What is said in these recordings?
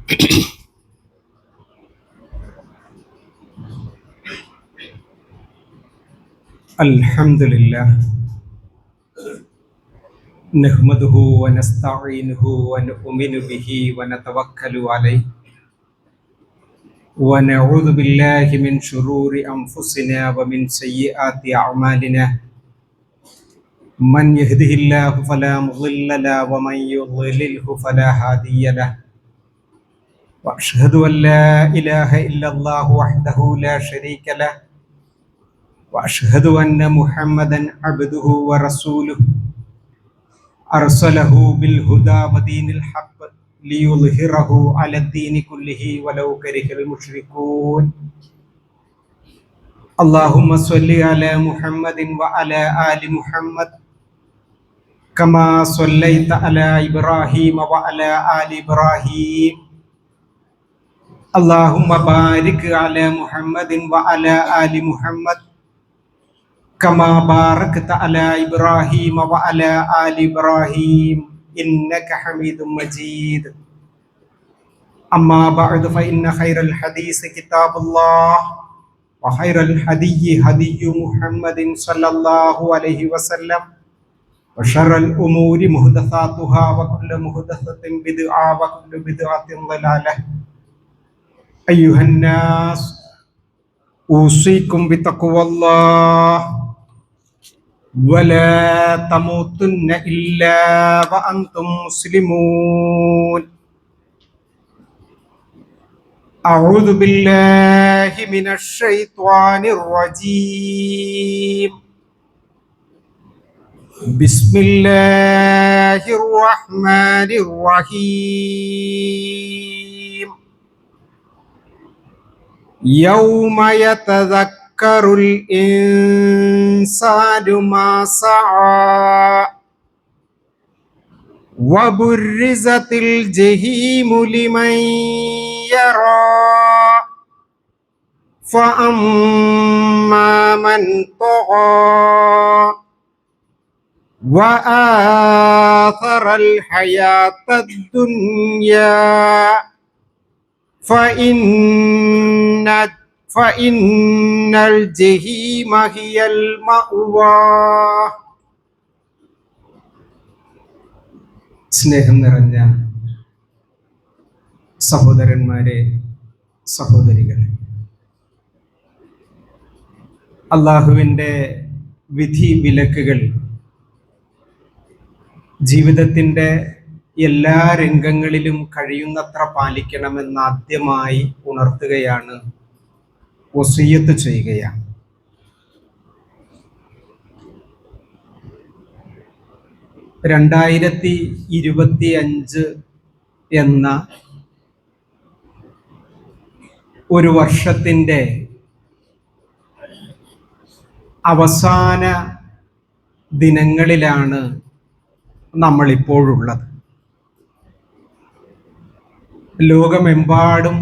Alhamdulillah, nahmaduhu wa nasta'inuhu wa nu'minu bihi wa natawakkalu alayhi wa na'udhu billahi min shururi anfusina wa min sayyiati a'malina. Man yahdihillahu fala mudilla lahu wa man yudlilhu fala hadiya lahu. Wa ashhadu an la ilaha illallah wahdahu la sharika lahu wa ashhadu anna Muhammadan abduhu wa rasuluhu أرسله بالهدى ودين الحق ليظهره على الدين كله ولو كره المشركون. اللهم صل على محمد وعلى آل محمد كما صليت على إبراهيم وعلى آل إبراهيم. اللهم بارك على محمد وعلى آل محمد كما باركت على إبراهيم وعلى آل إبراهيم إنك حميد مجيد. أما بعد فإن خير الحديث كتاب الله وخير الهدي هدي محمد صلى الله عليه وسلم وشر الأمور محدثاتها وكل محدثة بدعة وكل بدعة ضلالة. أيها الناس أوصيكم بتقوى الله ولا تموتن إلا وأنتم مسلمون. أعوذ بالله من الشيطان الرجيم. بسم الله الرحمن الرحيم. يوم يتذكر الإنسان ما سعى وبرزت الجحيم لمن يرى فأما من طغى وآثر الحياة الدنيا فإن الجحيم هي المأوى. സ്നേഹം നിറഞ്ഞ സഹോദരന്മാരെ, സഹോദരികളെ, അള്ളാഹുവിൻ്റെ വിധി വിലക്കുകൾ ജീവിതത്തിൻ്റെ എല്ലാ രംഗങ്ങളിലും കഴിയുന്നത്ര പാലിക്കണമെന്ന് ആദ്യമായി ഉണർത്തുകയാണ്, വസിയ്യത്ത് ചെയ്യുകയാണ്. രണ്ടായിരത്തി 2025 എന്ന ഒരു വർഷത്തിൻ്റെ അവസാന ദിനങ്ങളിലാണ് നമ്മളിപ്പോഴുള്ളത്. ലോകമെമ്പാടും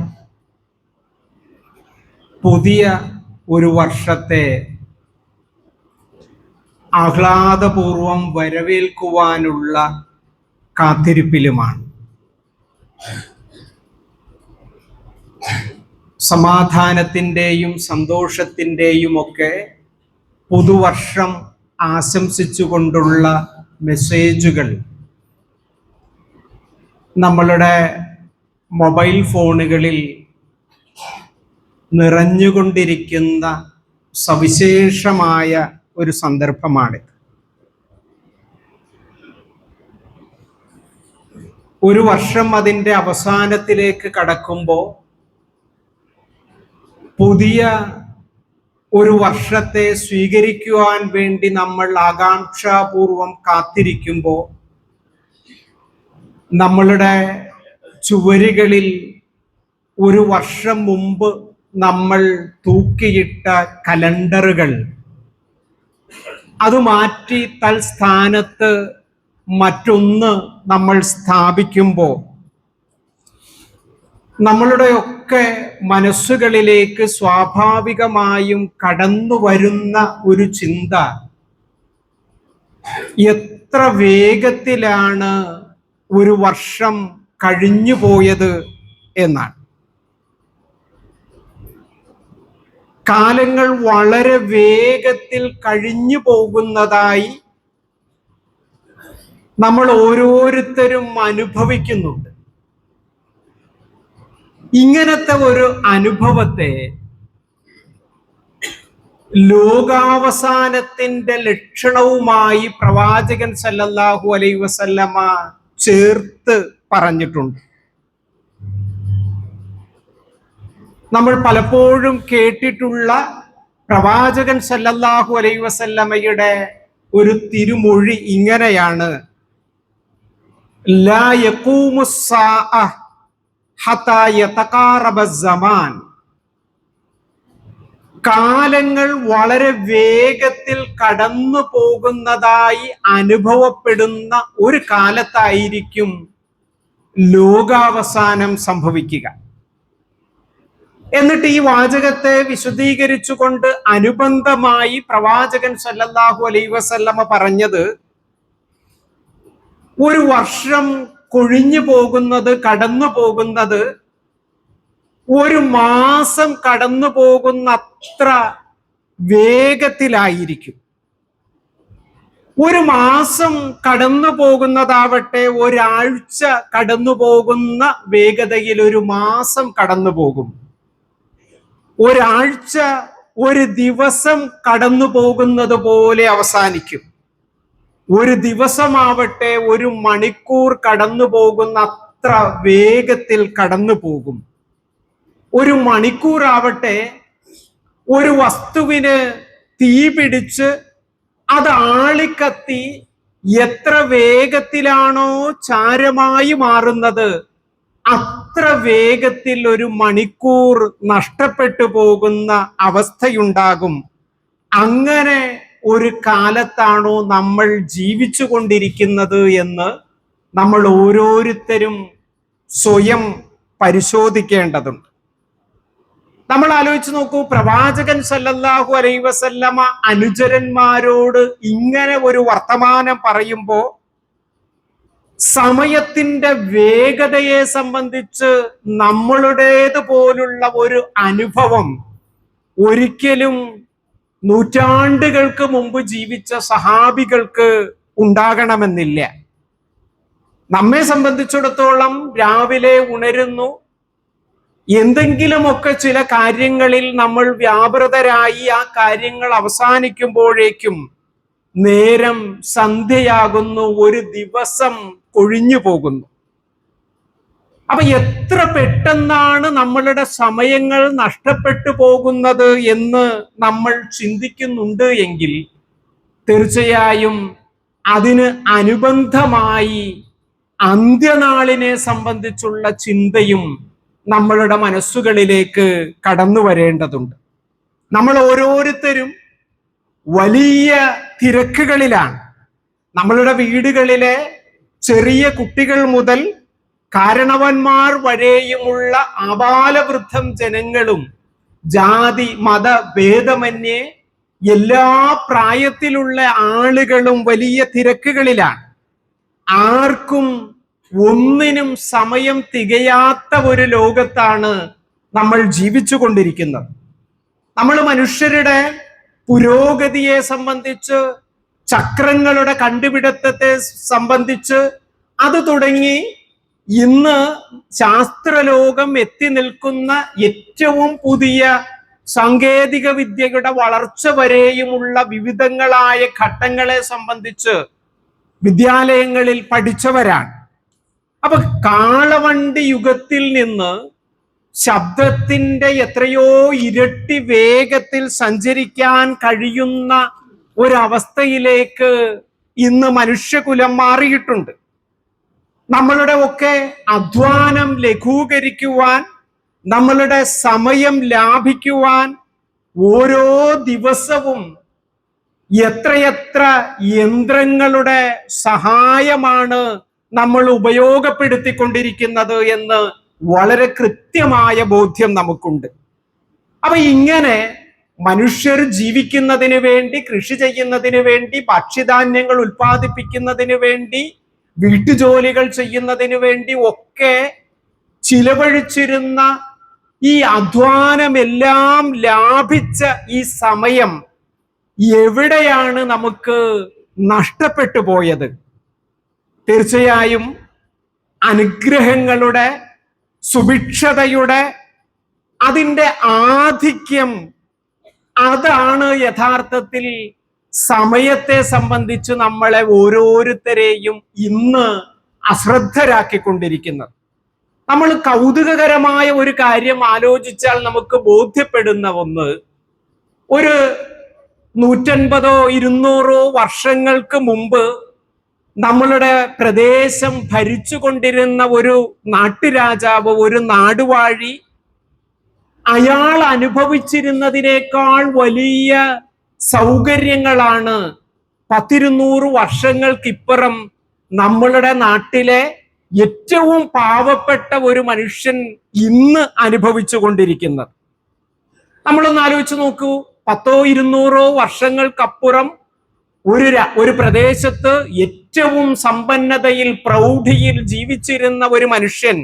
പുതിയ ഒരു വർഷത്തെ ആഹ്ലാദപൂർവം വരവേൽക്കുവാനുള്ള കാത്തിരിപ്പിലുമാണ്. സമാധാനത്തിൻ്റെയും സന്തോഷത്തിൻ്റെയും ഒക്കെ പുതുവർഷം ആശംസിച്ചുകൊണ്ടുള്ള മെസ്സേജുകൾ നമ്മളുടെ മൊബൈൽ ഫോണുകളിൽ നിറഞ്ഞുകൊണ്ടിരിക്കുന്ന സവിശേഷമായ ഒരു സന്ദർഭമാണിത്. ഒരു വർഷം അതിൻ്റെ അവസാനത്തിലേക്ക് കടക്കുമ്പോൾ പുതിയ ഒരു വർഷത്തെ സ്വീകരിക്കുവാൻ വേണ്ടി നമ്മൾ ആകാംക്ഷാപൂർവം കാത്തിരിക്കുമ്പോൾ നമ്മളുടെ ചുവരുകളിൽ ഒരു വർഷം മുമ്പ് നമ്മൾ തൂക്കിയിട്ട കലണ്ടറുകൾ അത് മാറ്റി തൽസ്ഥാനത്ത് മറ്റൊന്ന് നമ്മൾ സ്ഥാപിക്കുമ്പോൾ നമ്മളുടെയൊക്കെ മനസ്സുകളിലേക്ക് സ്വാഭാവികമായും കടന്നു വരുന്ന ഒരു ചിന്ത, എത്ര വേഗത്തിലാണ് ഒരു വർഷം കഴിഞ്ഞു പോയത് എന്നാണ്. കാലങ്ങൾ വളരെ വേഗത്തിൽ കഴിഞ്ഞു പോകുന്നതായി നമ്മൾ ഓരോരുത്തരും അനുഭവിക്കുന്നുണ്ട്. ഇങ്ങനത്തെ ഒരു അനുഭവത്തെ ലോകാവസാനത്തിന്റെ ലക്ഷണവുമായി പ്രവാചകൻ സല്ലല്ലാഹു അലൈഹി വസല്ലമ ചേർത്ത് പറഞ്ഞിട്ടുണ്ട്. നമ്മൾ പലപ്പോഴും കേട്ടിട്ടുള്ള പ്രവാചകൻ സല്ലല്ലാഹു അലൈഹി വസല്ലമയുടെ ഒരു തിരുമൊഴി ഇങ്ങനെയാണ്: ലാ യഖൂമുസ്സാഅ ഹത്താ യതഖാറബസ്സമാൻ. കാലങ്ങൾ വളരെ വേഗത്തിൽ കടന്നു പോകുന്നതായി അനുഭവപ്പെടുന്ന ഒരു കാലത്തായിരിക്കും ലോകാവസാനം സംഭവിക്കുക. എന്നിട്ട് ഈ വാചകത്തെ വിശദീകരിച്ചുകൊണ്ട് അനുബന്ധമായി പ്രവാചകൻ സല്ലല്ലാഹു അലൈഹി വസല്ലമ പറഞ്ഞത്, ഒരു വർഷം കൊഴിഞ്ഞു പോകുന്നത്, കടന്നു പോകുന്നത് ഒരു മാസം കടന്നു പോകുന്ന അത്ര വേഗത്തിലായിരിക്കും. ഒരു മാസം കടന്നു പോകുന്നതാവട്ടെ ഒരാഴ്ച കടന്നു പോകുന്ന വേഗതയിൽ ഒരു മാസം കടന്നു പോകും. ഒരാഴ്ച ഒരു ദിവസം കടന്നു പോകുന്നത് പോലെ അവസാനിക്കും. ഒരു ദിവസമാവട്ടെ ഒരു മണിക്കൂർ കടന്നു പോകുന്ന അത്ര വേഗത്തിൽ കടന്നു പോകും. ഒരു മണിക്കൂറാവട്ടെ ഒരു വസ്തുവിന് തീ പിടിച്ച് അത് ആളിക്കത്തി എത്ര വേഗത്തിലാണോ ചാരമായി മാറുന്നത്, അത്ര വേഗത്തിൽ ഒരു മണിക്കൂർ നഷ്ടപ്പെട്ടു പോകുന്ന അവസ്ഥയുണ്ടാകും. അങ്ങനെ ഒരു കാലത്താണോ നമ്മൾ ജീവിച്ചു കൊണ്ടിരിക്കുന്നത് എന്ന് നമ്മൾ ഓരോരുത്തരും സ്വയം പരിശോധിക്കേണ്ടതുണ്ട്. നമ്മൾ ആലോചിച്ച് നോക്കൂ, പ്രവാചകൻ സല്ലല്ലാഹു അലൈഹി വസല്ലമ അനുചരന്മാരോട് ഇങ്ങനെ ഒരു വർത്തമാനം പറയുമ്പോ സമയത്തിന്റെ വേഗതയെ സംബന്ധിച്ച് നമ്മളുടേതുപോലുള്ള ഒരു അനുഭവം ഒരിക്കലും നൂറ്റാണ്ടുകൾക്ക് മുമ്പ് ജീവിച്ച സഹാബികൾക്ക് ഉണ്ടാകണമെന്നില്ല. നമ്മെ സംബന്ധിച്ചിടത്തോളം രാവിലെ ഉണരുന്നു, എന്തെങ്കിലുമൊക്കെ ചില കാര്യങ്ങളിൽ നമ്മൾ വ്യാപൃതരായി ആ കാര്യങ്ങൾ അവസാനിക്കുമ്പോഴേക്കും നേരം സന്ധ്യയാകുന്നു, ഒരു ദിവസം കൊഴിഞ്ഞു പോകുന്നു. അപ്പൊ എത്ര പെട്ടെന്നാണ് നമ്മളുടെ സമയങ്ങൾ നഷ്ടപ്പെട്ടു പോകുന്നത് എന്ന് നമ്മൾ ചിന്തിക്കുന്നുണ്ട് എങ്കിൽ തീർച്ചയായും അതിന് അനുബന്ധമായി അന്ത്യനാളിനെ സംബന്ധിച്ചുള്ള ചിന്തയും നമ്മളുടെ മനസ്സുകളിലേക്ക് കടന്നു വരേണ്ടതുണ്ട്. നമ്മൾ ഓരോരുത്തരും വലിയ തിരക്കുകളിലാണ്. നമ്മളുടെ വീടുകളിലെ ചെറിയ കുട്ടികൾ മുതൽ കാരണവന്മാർ വരെയുമുള്ള ആബാലവൃദ്ധം ജനങ്ങളും ജാതി മത ഭേദമന്യേ എല്ലാ പ്രായത്തിലുള്ള ആളുകളും വലിയ തിരക്കുകളിലാണ്. ആർക്കും ഒന്നിനും സമയം തികയാത്ത ഒരു ലോകത്താണ് നമ്മൾ ജീവിച്ചു കൊണ്ടിരിക്കുന്നത്. നമ്മൾ മനുഷ്യരുടെ പുരോഗതിയെ സംബന്ധിച്ച്, ചക്രങ്ങളുടെ കണ്ടുപിടുത്തത്തെ സംബന്ധിച്ച്, അത് തുടങ്ങി ഇന്ന് ശാസ്ത്രലോകം എത്തി നിൽക്കുന്ന ഏറ്റവും പുതിയ സാങ്കേതിക വിദ്യയുടെ വളർച്ച വരെയുമുള്ള വിവിധങ്ങളായ ഘട്ടങ്ങളെ സംബന്ധിച്ച് വിദ്യാലയങ്ങളിൽ പഠിച്ചവരാണ്. അപ്പൊ കാളവണ്ടി യുഗത്തിൽ നിന്ന് ശബ്ദത്തിന്റെ എത്രയോ ഇരട്ടി വേഗത്തിൽ സഞ്ചരിക്കാൻ കഴിയുന്ന ഒരവസ്ഥയിലേക്ക് ഇന്ന് മനുഷ്യകുലം മാറിയിട്ടുണ്ട്. നമ്മളുടെ ഒക്കെ അധ്വാനം ലഘൂകരിക്കുവാൻ, നമ്മളുടെ സമയം ലാഭിക്കുവാൻ ഓരോ ദിവസവും എത്രയെത്ര യന്ത്രങ്ങളുടെ സഹായമാണ് നമ്മൾ ഉപയോഗപ്പെടുത്തിക്കൊണ്ടിരിക്കുന്നത് എന്ന് വളരെ കൃത്യമായ ബോധ്യം നമുക്കുണ്ട്. അപ്പൊ ഇങ്ങനെ മനുഷ്യർ ജീവിക്കുന്നതിന് വേണ്ടി, കൃഷി ചെയ്യുന്നതിന് വേണ്ടി, ഭക്ഷ്യധാന്യങ്ങൾ ഉൽപ്പാദിപ്പിക്കുന്നതിന് വേണ്ടി, വീട്ടുജോലികൾ ചെയ്യുന്നതിന് വേണ്ടി ഒക്കെ ചിലവഴിച്ചിരുന്ന ഈ അധ്വാനമെല്ലാം ലാഭിച്ച ഈ സമയം എവിടെയാണ് നമുക്ക് നഷ്ടപ്പെട്ടു പോയത്? തീർച്ചയായും അനുഗ്രഹങ്ങളുടെ, സുഭിക്ഷതയുടെ, അതിൻ്റെ ആധിക്യം, അതാണ് യഥാർത്ഥത്തിൽ സമയത്തെ സംബന്ധിച്ച് നമ്മളെ ഓരോരുത്തരെയും ഇന്ന് അശ്രദ്ധരാക്കിക്കൊണ്ടിരിക്കുന്നത്. നമ്മൾ കൗതുകകരമായ ഒരു കാര്യം ആലോചിച്ചാൽ നമുക്ക് ബോധ്യപ്പെടുന്ന ഒന്ന്, ഒരു 150-200 വർഷങ്ങൾക്ക് മുമ്പ് നമ്മളുടെ പ്രദേശം ഭരിച്ചുകൊണ്ടിരുന്ന ഒരു നാട്ടുരാജാവ്, ഒരു നാടുവാഴി, അയാൾ അനുഭവിച്ചിരുന്നതിനേക്കാൾ വലിയ സൗകര്യങ്ങളാണ് 100-200 വർഷങ്ങൾക്കിപ്പുറം നമ്മളുടെ നാട്ടിലെ ഏറ്റവും പാവപ്പെട്ട ഒരു മനുഷ്യൻ ഇന്ന് അനുഭവിച്ചു കൊണ്ടിരിക്കുന്നത്. നമ്മളൊന്ന് ആലോചിച്ച് നോക്കൂ. 100-200 വർഷങ്ങൾക്കപ്പുറം ഒരു പ്രദേശത്ത് ഏറ്റവും സമ്പന്നതയിൽ, പ്രൗഢിയിൽ ജീവിച്ചിരുന്ന ഒരു മനുഷ്യൻ,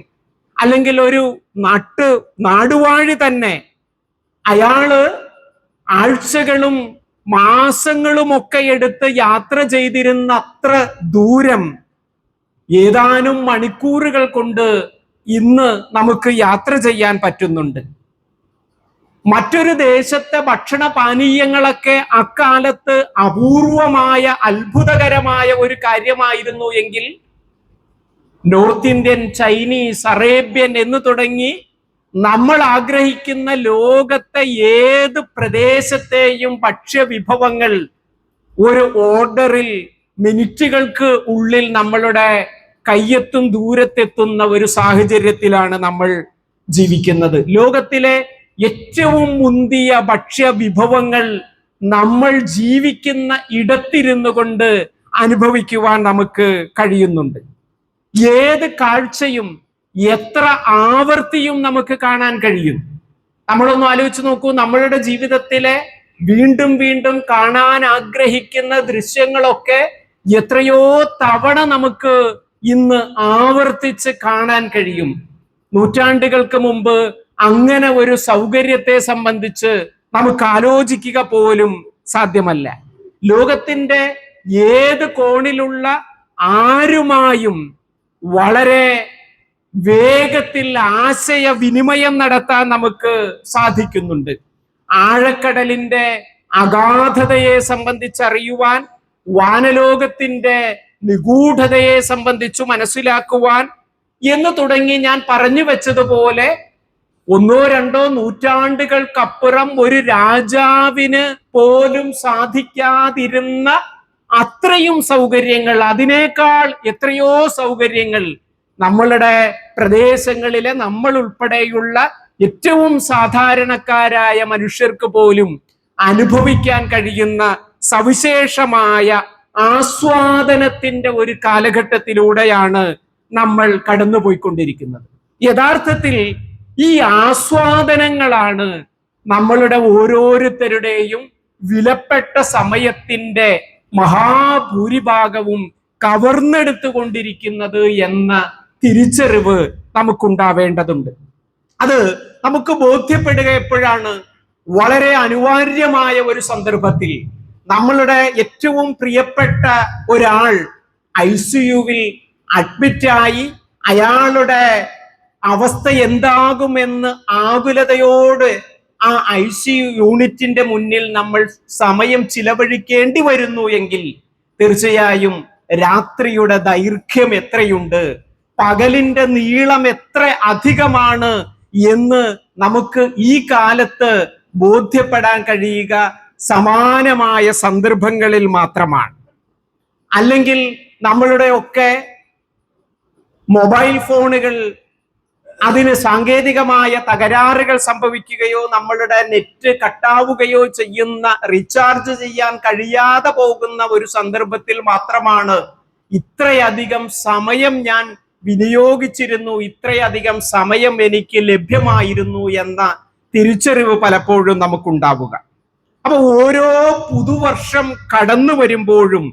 അല്ലെങ്കിൽ ഒരു നാടുവാഴി തന്നെ, അയാള് ആഴ്ചകളും മാസങ്ങളുമൊക്കെ എടുത്ത് യാത്ര ചെയ്തിരുന്ന അത്ര ദൂരം ഏതാനും മണിക്കൂറുകൾ കൊണ്ട് ഇന്ന് നമുക്ക് യാത്ര ചെയ്യാൻ പറ്റുന്നുണ്ട്. മറ്റൊരു ദേശത്തെ ഭക്ഷണ പാനീയങ്ങളൊക്കെ അക്കാലത്ത് അപൂർവമായ, അത്ഭുതകരമായ ഒരു കാര്യമായിരുന്നു എങ്കിൽ നോർത്ത് ഇന്ത്യൻ, ചൈനീസ്, അറേബ്യൻ എന്ന് തുടങ്ങി നമ്മൾ ആഗ്രഹിക്കുന്ന ലോകത്തെ ഏത് പ്രദേശത്തെയും ഭക്ഷ്യവിഭവങ്ങൾ ഒരു ഓർഡറിൽ മിനിറ്റുകൾക്ക് ഉള്ളിൽ നമ്മളുടെ കയ്യെത്തും ദൂരത്തെത്തുന്ന ഒരു സാഹചര്യത്തിലാണ് നമ്മൾ ജീവിക്കുന്നത്. ലോകത്തിലെ ഏറ്റവും മുന്തിയ ഭക്ഷ്യവിഭവങ്ങൾ നമ്മൾ ജീവിക്കുന്ന ഇടത്തിരുന്നു കൊണ്ട് അനുഭവിക്കുവാൻ നമുക്ക് കഴിയുന്നുണ്ട്. ഏത് കാഴ്ചയും എത്ര ആവർത്തിയും നമുക്ക് കാണാൻ കഴിയും. നമ്മളൊന്ന് ആലോചിച്ച് നോക്കൂ. നമ്മളുടെ ജീവിതത്തിലെ വീണ്ടും വീണ്ടും കാണാൻ ആഗ്രഹിക്കുന്ന ദൃശ്യങ്ങളൊക്കെ എത്രയോ തവണ നമുക്ക് ഇന്ന് ആവർത്തിച്ച് കാണാൻ കഴിയും. നൂറ്റാണ്ടുകൾക്ക് മുമ്പ് അങ്ങനെ ഒരു സൗകര്യത്തെ സംബന്ധിച്ച് നമുക്ക് ആലോചിക്കുക പോലും സാധ്യമല്ല. ലോകത്തിന്റെ ഏത് കോണിലുള്ള ആരുമായും വളരെ വേഗത്തിൽ ആശയവിനിമയം നടത്താൻ നമുക്ക് സാധിക്കുന്നുണ്ട്. ആഴക്കടലിന്റെ അഗാധതയെ സംബന്ധിച്ചറിയുവാൻ, വാനലോകത്തിന്റെ നിഗൂഢതയെ സംബന്ധിച്ചു മനസ്സിലാക്കുവാൻ എന്ന് തുടങ്ങി ഞാൻ പറഞ്ഞു വെച്ചതുപോലെ 1-2 നൂറ്റാണ്ടുകൾക്കപ്പുറം ഒരു രാജാവിന് പോലും സാധിക്കാതിരുന്ന അത്രയും സൗകര്യങ്ങൾ, അതിനേക്കാൾ എത്രയോ സൗകര്യങ്ങൾ നമ്മളുടെ പ്രദേശങ്ങളിലെ നമ്മൾ ഉൾപ്പെടെയുള്ള ഏറ്റവും സാധാരണക്കാരായ മനുഷ്യർക്ക് പോലും അനുഭവിക്കാൻ കഴിയുന്ന സവിശേഷമായ ആസ്വാദനത്തിന്റെ ഒരു കാലഘട്ടത്തിലൂടെയാണ് നമ്മൾ കടന്നുപോയിക്കൊണ്ടിരിക്കുന്നത്. യഥാർത്ഥത്തിൽ ഈ ആസ്വാദനങ്ങളാണ് നമ്മളുടെ ഓരോരുത്തരുടെയും വിലപ്പെട്ട സമയത്തിന്റെ മഹാഭൂരിഭാഗവും കവർന്നെടുത്തുകൊണ്ടിരിക്കുന്നത് എന്ന തിരിച്ചറിവ് നമുക്കുണ്ടാവേണ്ടതുണ്ട്. അത് നമുക്ക് ബോധ്യപ്പെടുക എപ്പോഴാണ്? വളരെ അനിവാര്യമായ ഒരു സന്ദർഭത്തിൽ നമ്മളുടെ ഏറ്റവും പ്രിയപ്പെട്ട ഒരാൾ ICUവിൽ അഡ്മിറ്റായി അയാളുടെ അവസ്ഥ എന്താകുമെന്ന് ആകുലതയോട് ആ ICU യൂണിറ്റിന്റെ മുന്നിൽ നമ്മൾ സമയം ചിലവഴിക്കേണ്ടി വരുന്നു എങ്കിൽ തീർച്ചയായും രാത്രിയുടെ ദൈർഘ്യം എത്രയുണ്ട്, പകലിന്റെ നീളം എത്ര അധികമാണ് എന്ന് നമുക്ക് ഈ കാലത്ത് ബോധ്യപ്പെടാൻ കഴിയുക സമാനമായ സന്ദർഭങ്ങളിൽ മാത്രമാണ്. അല്ലെങ്കിൽ നമ്മളുടെ ഒക്കെ മൊബൈൽ ഫോണുകൾ, അതിന് സാങ്കേതികമായ തകരാറുകൾ സംഭവിക്കുകയോ നമ്മളുടെ നെറ്റ് കട്ടാവുകയോ ചെയ്യുന്ന, റീചാർജ് ചെയ്യാൻ കഴിയാതെ പോകുന്ന ഒരു സന്ദർഭത്തിൽ മാത്രമാണ് ഇത്രയധികം സമയം ഞാൻ വിനിയോഗിച്ചിരുന്നു, ഇത്രയധികം സമയം എനിക്ക് ലഭ്യമായിരുന്നു എന്ന തിരിച്ചറിവ് പലപ്പോഴും നമുക്കുണ്ടാവുക. അപ്പൊ ഓരോ പുതുവർഷം കടന്നു വരുമ്പോഴും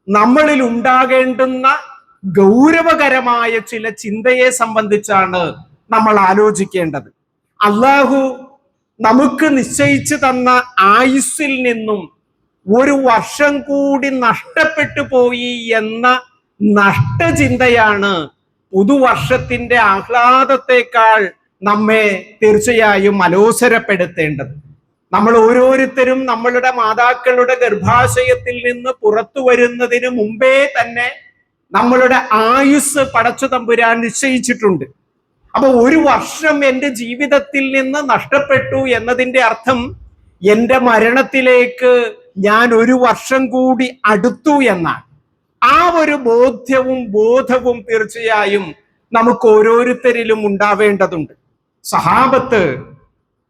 നമ്മളിൽ ഉണ്ടാകേണ്ടുന്ന ഗൗരവകരമായ ചില ചിന്തയെ സംബന്ധിച്ചാണ് നമ്മൾ ആലോചിക്കേണ്ടത്. അള്ളാഹു നമുക്ക് നിശ്ചയിച്ചു തന്ന ആയുസ്സിൽ നിന്നും ഒരു വർഷം കൂടി നഷ്ടപ്പെട്ടു പോയി എന്ന നഷ്ടചിന്തയാണ് പുതുവർഷത്തിന്റെ ആഹ്ലാദത്തെക്കാൾ നമ്മെ തീർച്ചയായും അലോസരപ്പെടുത്തേണ്ടത്. നമ്മൾ ഓരോരുത്തരും നമ്മളുടെ മാതാക്കളുടെ ഗർഭാശയത്തിൽ നിന്ന് പുറത്തു വരുന്നതിന് മുമ്പേ തന്നെ നമ്മളുടെ ആയുസ് പടച്ചു തമ്പുരാൻ നിശ്ചയിച്ചിട്ടുണ്ട്. അപ്പൊ ഒരു വർഷം എൻ്റെ ജീവിതത്തിൽ നിന്ന് നഷ്ടപ്പെട്ടു എന്നതിന്റെ അർത്ഥം എൻ്റെ മരണത്തിലേക്ക് ഞാൻ ഒരു വർഷം കൂടി അടുത്തു എന്നാണ്. ആ ഒരു ബോധവും തീർച്ചയായും നമുക്ക് ഓരോരുത്തരിലും ഉണ്ടാവേണ്ടതുണ്ട്. സഹാബത്ത്,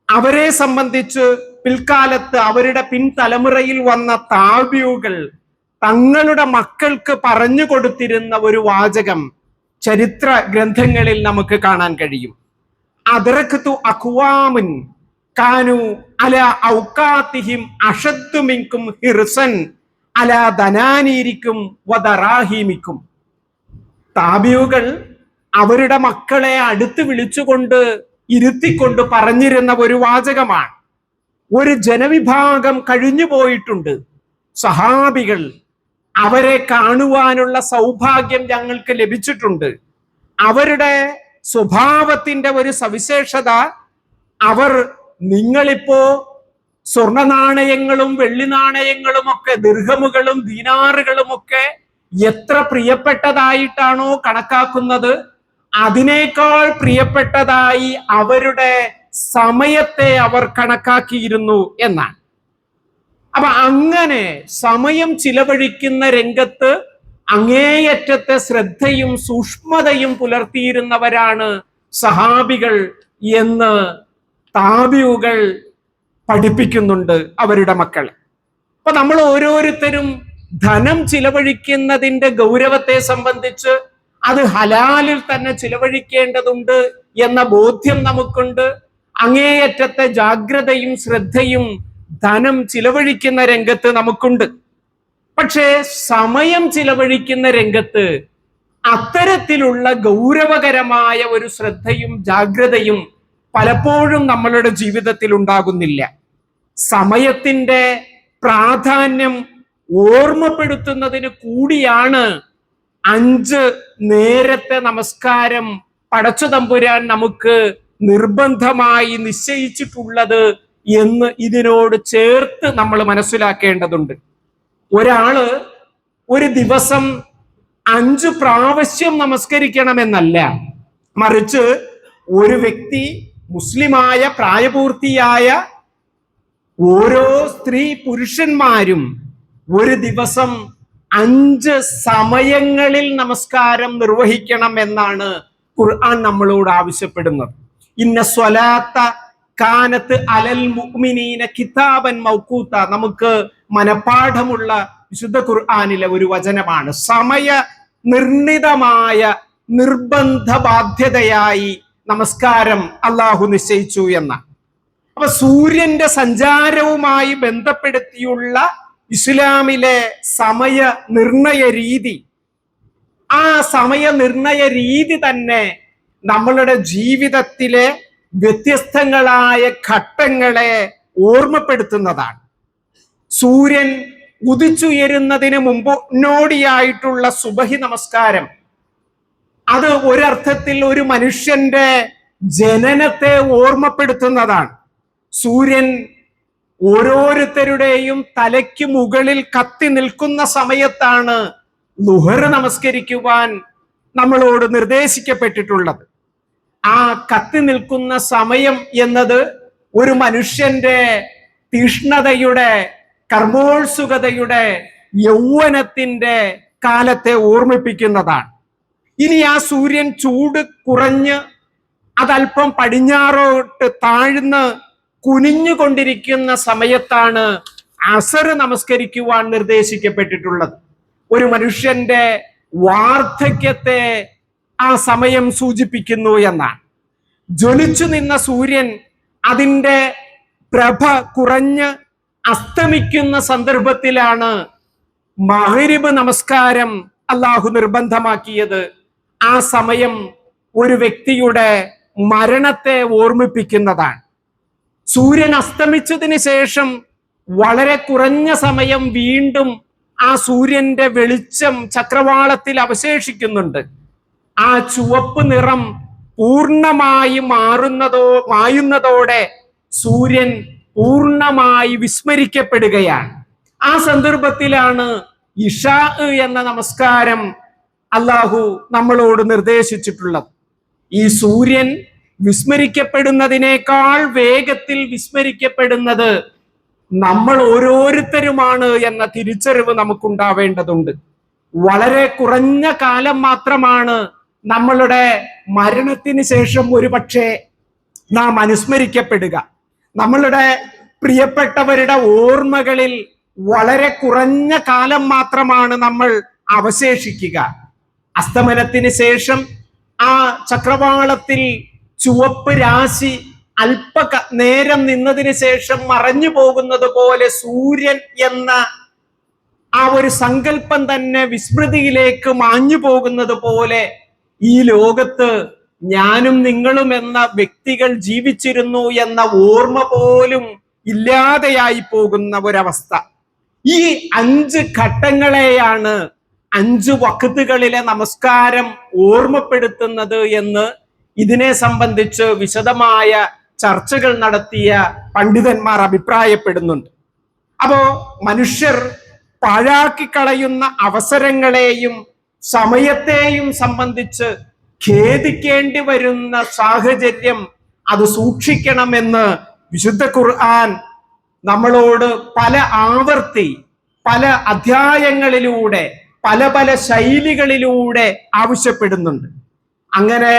അവരെ സംബന്ധിച്ച് പിൽക്കാലത്ത് അവരുടെ പിൻതലമുറയിൽ വന്ന താബിഉകൾ തങ്ങളുടെ മക്കൾക്ക് പറഞ്ഞു കൊടുത്തിരുന്ന ഒരു വാചകം ചരിത്ര ഗ്രന്ഥങ്ങളിൽ നമുക്ക് കാണാൻ കഴിയും. അദ്റക്തു അഖ്വാമുൻ കാനു അലാ ഔഖാതിഹിം അശദ്ദു മിൻകും ഹിർസൻ അലാ ദനാനീരിക്കും വദറാഹിമിക്കും. താബിഉകൾ അവരുടെ മക്കളെ അടുത്ത് വിളിച്ചുകൊണ്ട് ഇരുത്തിക്കൊണ്ട് പറഞ്ഞിരുന്ന ഒരു വാചകമാണ്. ഒരു ജനവിഭാഗം കഴിഞ്ഞു പോയിട്ടുണ്ട്, സഹാബികൾ, അവരെ കാണുവാനുള്ള സൗഭാഗ്യം ഞങ്ങൾക്ക് ലഭിച്ചിട്ടുണ്ട്. അവരുടെ സ്വഭാവത്തിന്റെ ഒരു സവിശേഷത, അവർ നിങ്ങളിപ്പോ സ്വർണ്ണ നാണയങ്ങളും വെള്ളി നാണയങ്ങളും ഒക്കെ, ദിർഹമുകളും ദീനാറുകളും ഒക്കെ എത്ര പ്രിയപ്പെട്ടതായിട്ടാണോ കണക്കാക്കുന്നത്, അതിനേക്കാൾ പ്രിയപ്പെട്ടതായി അവരുടെ സമയത്തെ അവർ കണക്കാക്കിയിരുന്നു എന്നാണ്. അപ്പൊ അങ്ങനെ സമയം ചിലവഴിക്കുന്ന രംഗത്ത് അങ്ങേയറ്റത്തെ ശ്രദ്ധയും സൂക്ഷ്മതയും പുലർത്തിയിരുന്നവരാണ് സഹാബികൾ എന്ന് താബിഉകൾ പഠിപ്പിക്കുന്നുണ്ട് അവരുടെ മക്കളെ. അപ്പൊ നമ്മൾ ഓരോരുത്തരും ധനം ചിലവഴിക്കുന്നതിന്റെ ഗൗരവത്തെ സംബന്ധിച്ച് അത് ഹലാലിൽ തന്നെ ചിലവഴിക്കേണ്ടതുണ്ട് എന്ന ബോധ്യം നമുക്കുണ്ട്. അങ്ങേയറ്റത്തെ ജാഗ്രതയും ശ്രദ്ധയും ധനം ചിലവഴിക്കുന്ന രംഗത്ത് നമുക്കുണ്ട്. പക്ഷേ സമയം ചിലവഴിക്കുന്ന രംഗത്ത് അത്തരത്തിലുള്ള ഗൗരവകരമായ ഒരു ശ്രദ്ധയും ജാഗ്രതയും പലപ്പോഴും നമ്മളുടെ ജീവിതത്തിൽ ഉണ്ടാകുന്നില്ല. സമയത്തിന്റെ പ്രാധാന്യം ഓർമ്മപ്പെടുത്തുന്നതിന് കൂടിയാണ് 5 നേരത്തെ നമസ്കാരം പടച്ചു തമ്പുരാൻ നമുക്ക് നിർബന്ധമായി നിശ്ചയിച്ചിട്ടുള്ളത് എന്ന് ഇതിനോട് ചേർത്ത് നമ്മൾ മനസ്സിലാക്കേണ്ടതുണ്ട്. ഒരാള് ഒരു ദിവസം 5 പ്രാവശ്യം നമസ്കരിക്കണമെന്നല്ല, മറിച്ച് ഒരു വ്യക്തി, മുസ്ലിമായ പ്രായപൂർത്തിയായ ഓരോ സ്ത്രീ പുരുഷന്മാരും ഒരു ദിവസം 5 സമയങ്ങളിൽ നമസ്കാരം നിർവഹിക്കണം എന്നാണ് ഖുർആൻ നമ്മളോട് ആവശ്യപ്പെടുന്നത്. ഇന്ന സ്വലാത്ത കാനത്ത് അലൽ മുഅ്മിനീന കിതാബൻ മൗഖൂത, നമുക്ക് മനപാഠമുള്ള വിശുദ്ധ ഖുർആനിലെ ഒരു വചനമാണ്. സമയ നിർണിതമായ നിർബന്ധ ബാധ്യതയായി നമസ്കാരം അള്ളാഹു നിശ്ചയിച്ചു എന്ന. അപ്പൊ സൂര്യന്റെ സഞ്ചാരവുമായി ബന്ധപ്പെടുത്തിയുള്ള ഇസ്ലാമിലെ സമയ നിർണയ രീതി, ആ സമയ നിർണയ രീതി തന്നെ നമ്മളുടെ ജീവിതത്തിലെ വ്യത്യസ്തങ്ങളായ ഘട്ടങ്ങളെ ഓർമ്മപ്പെടുത്തുന്നതാണ്. സൂര്യൻ ഉദിച്ചുയരുന്നതിന് മുന്നോടിയായിട്ടുള്ള സുബഹി നമസ്കാരം, അത് ഒരർത്ഥത്തിൽ ഒരു മനുഷ്യന്റെ ജനനത്തെ ഓർമ്മപ്പെടുത്തുന്നതാണ്. സൂര്യൻ ഓരോരുത്തരുടെയും തലയ്ക്ക് മുകളിൽ കത്തി നിൽക്കുന്ന സമയത്താണ് ളുഹർ നമസ്കരിക്കുവാൻ നമ്മളോട് നിർദ്ദേശിക്കപ്പെട്ടിട്ടുള്ളത്. ആ കത്തി നിൽക്കുന്ന സമയം എന്നത് ഒരു മനുഷ്യന്റെ തീഷ്ണതയുടെ, കർമ്മോത്സുകതയുടെ, യൗവനത്തിന്റെ കാലത്തെ ഓർമ്മിപ്പിക്കുന്നതാണ്. ഇനി ആ സൂര്യൻ ചൂട് കുറഞ്ഞ് അതല്പം പടിഞ്ഞാറോട്ട് താഴ്ന്ന് കുനിഞ്ഞുകൊണ്ടിരിക്കുന്ന സമയത്താണ് അസർ നമസ്കരിക്കുവാൻ നിർദ്ദേശിക്കപ്പെട്ടിട്ടുള്ളത്. ഒരു മനുഷ്യന്റെ വാർദ്ധക്യത്തെ ആ സമയം സൂചിപ്പിക്കുന്നു എന്നാണ്. ജ്വലിച്ചു നിന്ന സൂര്യൻ അതിൻ്റെ പ്രഭ കുറഞ്ഞ് അസ്തമിക്കുന്ന സന്ദർഭത്തിലാണ് മഗ്രിബ് നമസ്കാരം അള്ളാഹു നിർബന്ധമാക്കിയത് ആ സമയം ഒരു വ്യക്തിയുടെ മരണത്തെ ഓർമ്മിപ്പിക്കുന്നതാണ്. സൂര്യൻ അസ്തമിച്ചതിന് ശേഷം വളരെ കുറഞ്ഞ സമയം വീണ്ടും ആ സൂര്യന്റെ വെളിച്ചം ചക്രവാളത്തിൽ അവശേഷിക്കുന്നുണ്ട്. ആ ചുവപ്പ് നിറം പൂർണ്ണമായി മായുന്നതോടെ സൂര്യൻ പൂർണ്ണമായി വിസ്മരിക്കപ്പെടുകയാണ്. ആ സന്ദർഭത്തിലാണ് ഇഷാ എന്ന നമസ്കാരം അള്ളാഹു നമ്മളോട് നിർദ്ദേശിച്ചിട്ടുള്ളത്. ഈ സൂര്യൻ വിസ്മരിക്കപ്പെടുന്നതിനേക്കാൾ വേഗത്തിൽ വിസ്മരിക്കപ്പെടുന്നത് നമ്മൾ ഓരോരുത്തരുമാണ് എന്ന തിരിച്ചറിവ് നമുക്കുണ്ടാവേണ്ടതുണ്ട്. വളരെ കുറഞ്ഞ കാലം മാത്രമാണ് നമ്മളുടെ മരണത്തിന് ശേഷം ഒരുപക്ഷെ നാം അനുസ്മരിക്കപ്പെടുക. നമ്മളുടെ പ്രിയപ്പെട്ടവരുടെ ഓർമ്മകളിൽ വളരെ കുറഞ്ഞ കാലം മാത്രമാണ് നമ്മൾ അവശേഷിക്കുക. അസ്തമനത്തിന് ശേഷം ആ ചക്രവാളത്തിൽ ചുവപ്പ് രാശി അല്പ നേരം നിന്നതിന് ശേഷം മറഞ്ഞു പോകുന്നത് പോലെ സൂര്യൻ എന്ന ആ ഒരു സങ്കല്പം തന്നെ വിസ്മൃതിയിലേക്ക് മാഞ്ഞു പോകുന്നത് പോലെ ഈ ലോകത്ത് ഞാനും നിങ്ങളും എന്ന വ്യക്തികൾ ജീവിച്ചിരുന്നു എന്ന ഓർമ്മ പോലും ഇല്ലാതെയായി പോകുന്ന ഒരവസ്ഥ. ഈ 5 ഘട്ടങ്ങളെയാണ് 5 വഖ്തുകളിലെ നമസ്കാരം ഓർമ്മപ്പെടുത്തുന്നത് എന്ന് ഇതിനെ സംബന്ധിച്ച് വിശദമായ ചർച്ചകൾ നടത്തിയ പണ്ഡിതന്മാർ അഭിപ്രായപ്പെടുന്നുണ്ട്. അപ്പോ മനുഷ്യർ പാഴാക്കിക്കളയുന്ന അവസരങ്ങളെയും സമയത്തെയും സംബന്ധിച്ച് ഖേദിക്കേണ്ടി വരുന്ന സാഹചര്യം അത് സൂക്ഷിക്കണമെന്ന് വിശുദ്ധ ഖുർആൻ നമ്മളോട് പല ആവർത്തി പല അധ്യായങ്ങളിലൂടെ പല ശൈലികളിലൂടെ ആവശ്യപ്പെടുന്നുണ്ട്. അങ്ങനെ